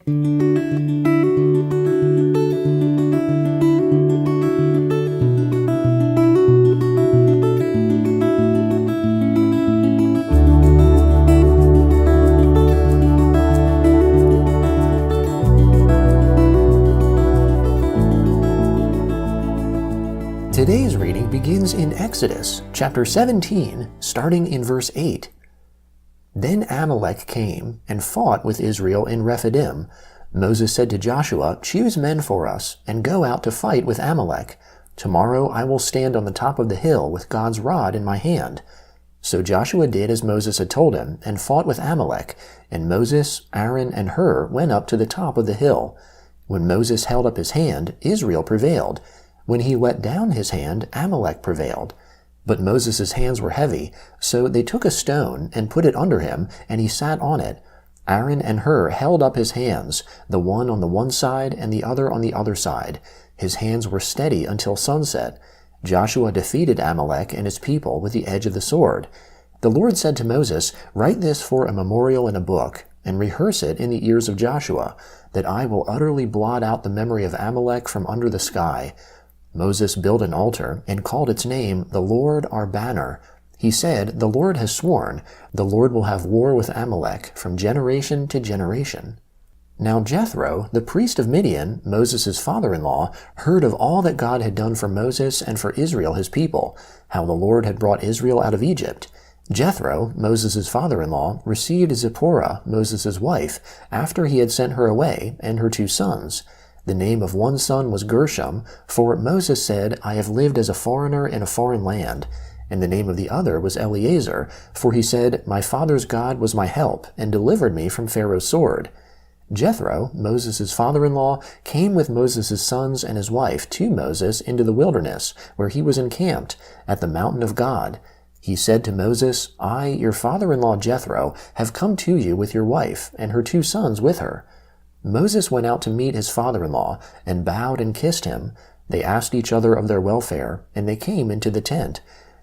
Today's reading begins in Exodus, chapter 17, starting in verse 8. Then Amalek came and fought with Israel in Rephidim. Moses said to Joshua, "Choose men for us, and go out to fight with Amalek. Tomorrow I will stand on the top of the hill with God's rod in my hand." So Joshua did as Moses had told him, and fought with Amalek, and Moses, Aaron, and Hur went up to the top of the hill. When Moses held up his hand, Israel prevailed. When he let down his hand, Amalek prevailed. But Moses' hands were heavy, so they took a stone and put it under him, and he sat on it. Aaron and Hur held up his hands, the one on the one side and the other on the other side. His hands were steady until sunset. Joshua defeated Amalek and his people with the edge of the sword. The Lord said to Moses, "Write this for a memorial in a book, and rehearse it in the ears of Joshua, that I will utterly blot out the memory of Amalek from under the sky." Moses built an altar and called its name, "The Lord our Banner." He said, "The Lord has sworn, the Lord will have war with Amalek from generation to generation." Now Jethro, the priest of Midian, Moses' father-in-law, heard of all that God had done for Moses and for Israel his people, how the Lord had brought Israel out of Egypt. Jethro, Moses' father-in-law, received Zipporah, Moses' wife, after he had sent her away, and her 2 sons. The name of one son was Gershom, for Moses said, "I have lived as a foreigner in a foreign land." And the name of the other was Eleazar, for he said, "My father's God was my help, and delivered me from Pharaoh's sword." Jethro, Moses' father-in-law, came with Moses' sons and his wife to Moses into the wilderness, where he was encamped, at the mountain of God. He said to Moses, "I, your father-in-law Jethro, have come to you with your wife, and her 2 sons with her." Moses went out to meet his father-in-law, and bowed and kissed him. They asked each other of their welfare, and they came into the tent.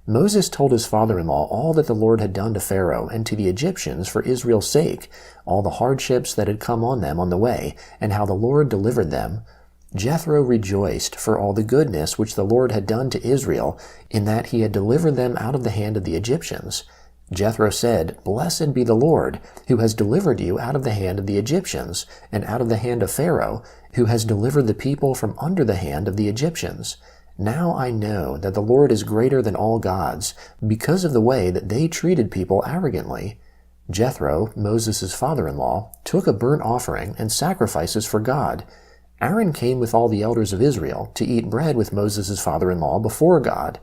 Moses told his father-in-law all that the Lord had done to Pharaoh and to the Egyptians for Israel's sake, all the hardships that had come on them on the way, and how the Lord delivered them. Jethro rejoiced for all the goodness which the Lord had done to Israel, in that he had delivered them out of the hand of the Egyptians. Jethro said, "Blessed be the Lord, who has delivered you out of the hand of the Egyptians, and out of the hand of Pharaoh, who has delivered the people from under the hand of the Egyptians. Now I know that the Lord is greater than all gods, because of the way that they treated people arrogantly." Jethro, Moses' father-in-law, took a burnt offering and sacrifices for God. Aaron came with all the elders of Israel to eat bread with Moses' father-in-law before God.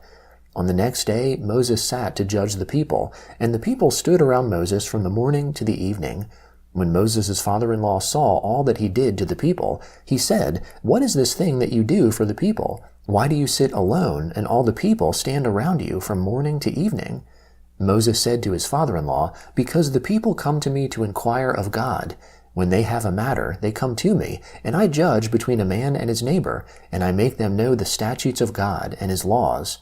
On the next day Moses sat to judge the people, and the people stood around Moses from the morning to the evening. When Moses' father-in-law saw all that he did to the people, he said, "What is this thing that you do for the people? Why do you sit alone, and all the people stand around you from morning to evening?" Moses said to his father-in-law, "Because the people come to me to inquire of God. When they have a matter, they come to me, and I judge between a man and his neighbor, and I make them know the statutes of God and his laws."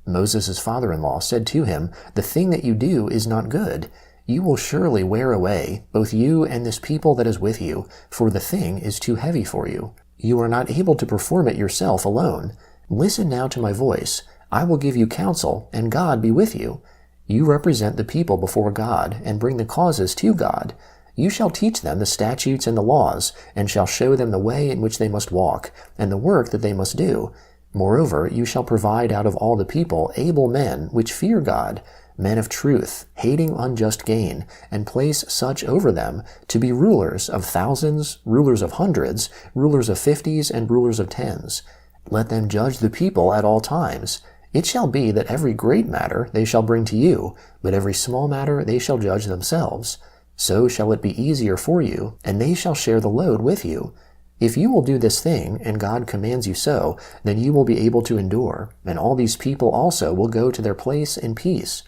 Moses' father-in-law said to him, "The thing that you do is not good. You will surely wear away, both you and this people that is with you, for the thing is too heavy for you. You are not able to perform it yourself alone. Listen now to my voice. I will give you counsel, and God be with you. You represent the people before God, and bring the causes to God. You shall teach them the statutes and the laws, and shall show them the way in which they must walk, and the work that they must do. Moreover, you shall provide out of all the people able men which fear God, men of truth, hating unjust gain, and place such over them to be rulers of thousands, rulers of hundreds, rulers of 50s, and rulers of 10s. Let them judge the people at all times. It shall be that every great matter they shall bring to you, but every small matter they shall judge themselves. So shall it be easier for you, and they shall share the load with you. If you will do this thing, and God commands you so, then you will be able to endure, and all these people also will go to their place in peace."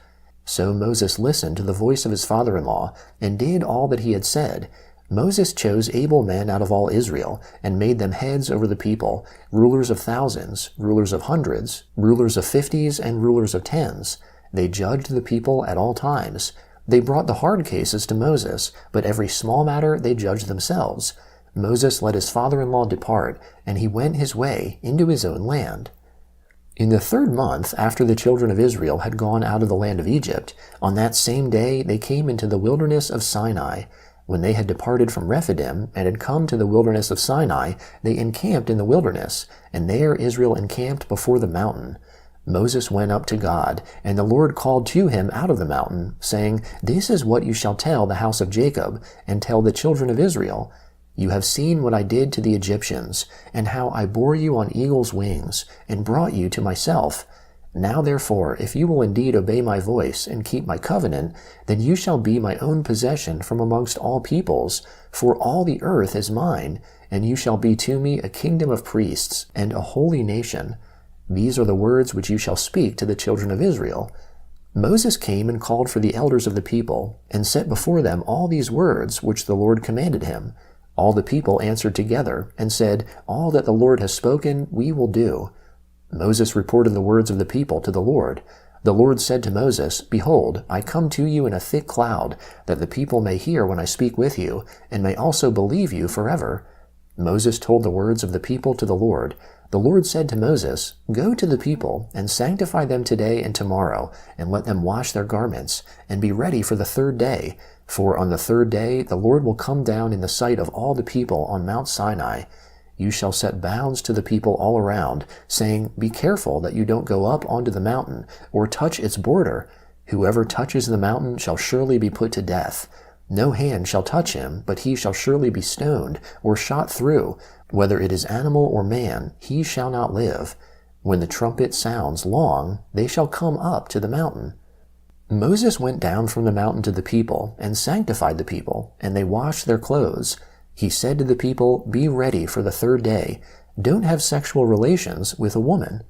So Moses listened to the voice of his father-in-law, and did all that he had said. Moses chose able men out of all Israel, and made them heads over the people, rulers of thousands, rulers of hundreds, rulers of 50s, and rulers of 10s. They judged the people at all times. They brought the hard cases to Moses, but every small matter they judged themselves. Moses let his father-in-law depart, and he went his way into his own land. In the 3rd month after the children of Israel had gone out of the land of Egypt, on that same day they came into the wilderness of Sinai. When they had departed from Rephidim and had come to the wilderness of Sinai, they encamped in the wilderness, and there Israel encamped before the mountain. Moses went up to God, and the Lord called to him out of the mountain, saying, "This is what you shall tell the house of Jacob, and tell the children of Israel. You have seen what I did to the Egyptians, and how I bore you on eagle's wings, and brought you to myself. Now therefore, if you will indeed obey my voice and keep my covenant, then you shall be my own possession from amongst all peoples, for all the earth is mine, and you shall be to me a kingdom of priests and a holy nation. These are the words which you shall speak to the children of Israel." Moses came and called for the elders of the people, and set before them all these words which the Lord commanded him. All the people answered together, and said, "All that the Lord has spoken, we will do." Moses reported the words of the people to the Lord. The Lord said to Moses, "Behold, I come to you in a thick cloud, that the people may hear when I speak with you, and may also believe you forever." Moses told the words of the people to the Lord. The Lord said to Moses, "Go to the people, and sanctify them today and tomorrow, and let them wash their garments, and be ready for the 3rd day. For on the 3rd day the Lord will come down in the sight of all the people on Mount Sinai. You shall set bounds to the people all around, saying, 'Be careful that you don't go up onto the mountain, or touch its border. Whoever touches the mountain shall surely be put to death. No hand shall touch him, but he shall surely be stoned, or shot through. Whether it is animal or man, he shall not live. When the trumpet sounds long, they shall come up to the mountain.'" Moses went down from the mountain to the people, and sanctified the people, and they washed their clothes. He said to the people, "Be ready for the 3rd day. Don't have sexual relations with a woman."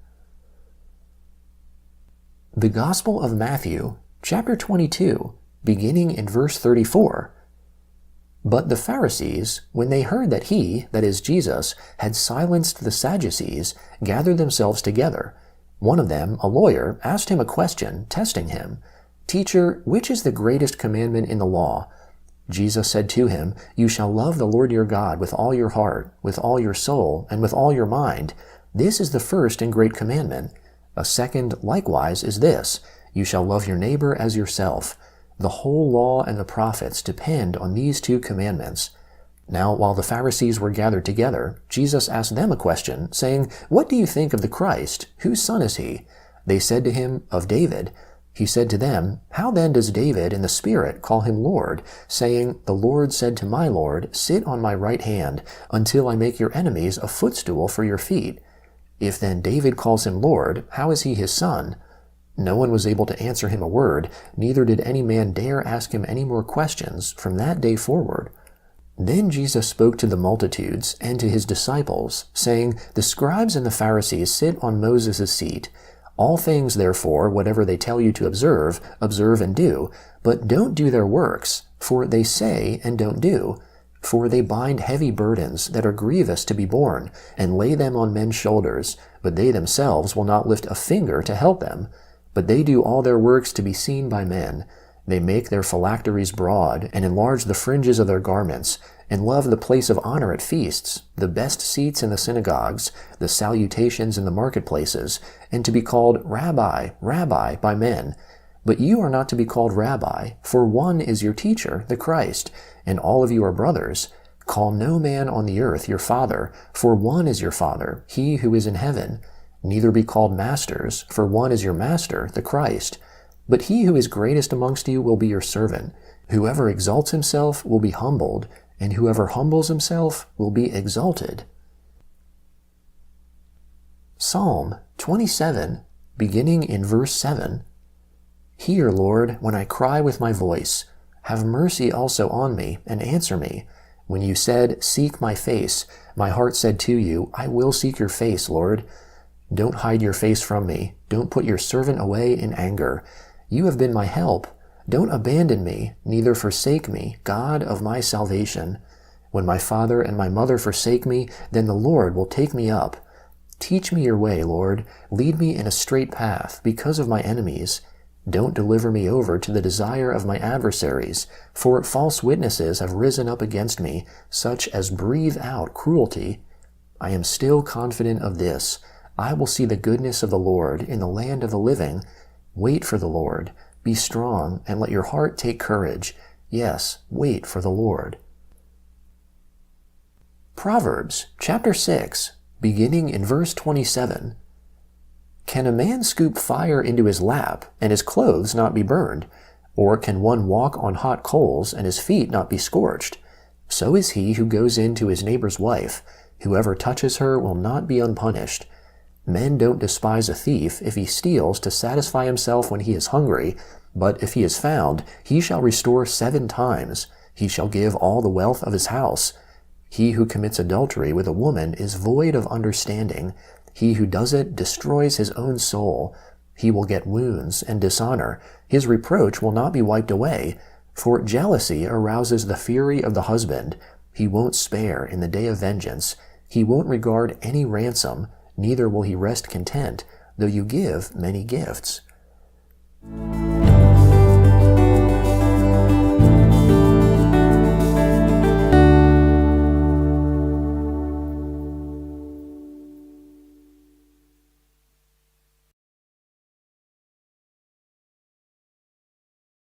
The Gospel of Matthew, chapter 22, beginning in verse 34. But the Pharisees, when they heard that he, that is Jesus, had silenced the Sadducees, gathered themselves together. One of them, a lawyer, asked him a question, testing him. "Teacher, which is the greatest commandment in the law?" Jesus said to him, "You shall love the Lord your God with all your heart, with all your soul, and with all your mind. This is the first and great commandment. A second likewise is this, you shall love your neighbor as yourself. The whole law and the prophets depend on these 2 commandments." Now, while the Pharisees were gathered together, Jesus asked them a question, saying, "What do you think of the Christ? Whose son is he?" They said to him, "Of David." He said to them, "How then does David in the Spirit call him Lord, saying, 'The Lord said to my Lord, sit on my right hand, until I make your enemies a footstool for your feet'? If then David calls him Lord, how is he his son?" No one was able to answer him a word, neither did any man dare ask him any more questions from that day forward. Then Jesus spoke to the multitudes and to his disciples, saying, "The scribes and the Pharisees sit on Moses' seat. All things, therefore, whatever they tell you to observe, observe and do, but don't do their works, for they say and don't do. For they bind heavy burdens that are grievous to be borne, and lay them on men's shoulders, but they themselves will not lift a finger to help them. But they do all their works to be seen by men. They make their phylacteries broad, and enlarge the fringes of their garments, and love the place of honor at feasts, the best seats in the synagogues, the salutations in the marketplaces, and to be called Rabbi, Rabbi by men. But you are not to be called Rabbi, for one is your teacher, the Christ, and all of you are brothers. Call no man on the earth your father, for one is your Father, he who is in heaven. Neither be called masters, for one is your Master, the Christ. But he who is greatest amongst you will be your servant. Whoever exalts himself will be humbled, and whoever humbles himself will be exalted." Psalm 27, beginning in verse 7. "Hear, Lord, when I cry with my voice. Have mercy also on me, and answer me. When you said, 'Seek my face,' my heart said to you, 'I will seek your face, Lord.' Don't hide your face from me. Don't put your servant away in anger. You have been my help. Don't abandon me, neither forsake me, God of my salvation. When my father and my mother forsake me, then the Lord will take me up. Teach me your way, Lord. Lead me in a straight path because of my enemies. Don't deliver me over to the desire of my adversaries, for false witnesses have risen up against me, such as breathe out cruelty. I am still confident of this. I will see the goodness of the Lord in the land of the living. Wait for the Lord. Be strong, and let your heart take courage. Yes, wait for the Lord. Proverbs chapter 6, beginning in verse 27. Can a man scoop fire into his lap, and his clothes not be burned? Or can one walk on hot coals, and his feet not be scorched? So is he who goes in to his neighbor's wife. Whoever touches her will not be unpunished. Men don't despise a thief if he steals to satisfy himself when he is hungry, but if he is found, he shall restore 7 times. He shall give all the wealth of his house. He who commits adultery with a woman is void of understanding. He who does it destroys his own soul. He will get wounds and dishonor. His reproach will not be wiped away. For jealousy arouses the fury of the husband. He won't spare in the day of vengeance. He won't regard any ransom, neither will he rest content, though you give many gifts.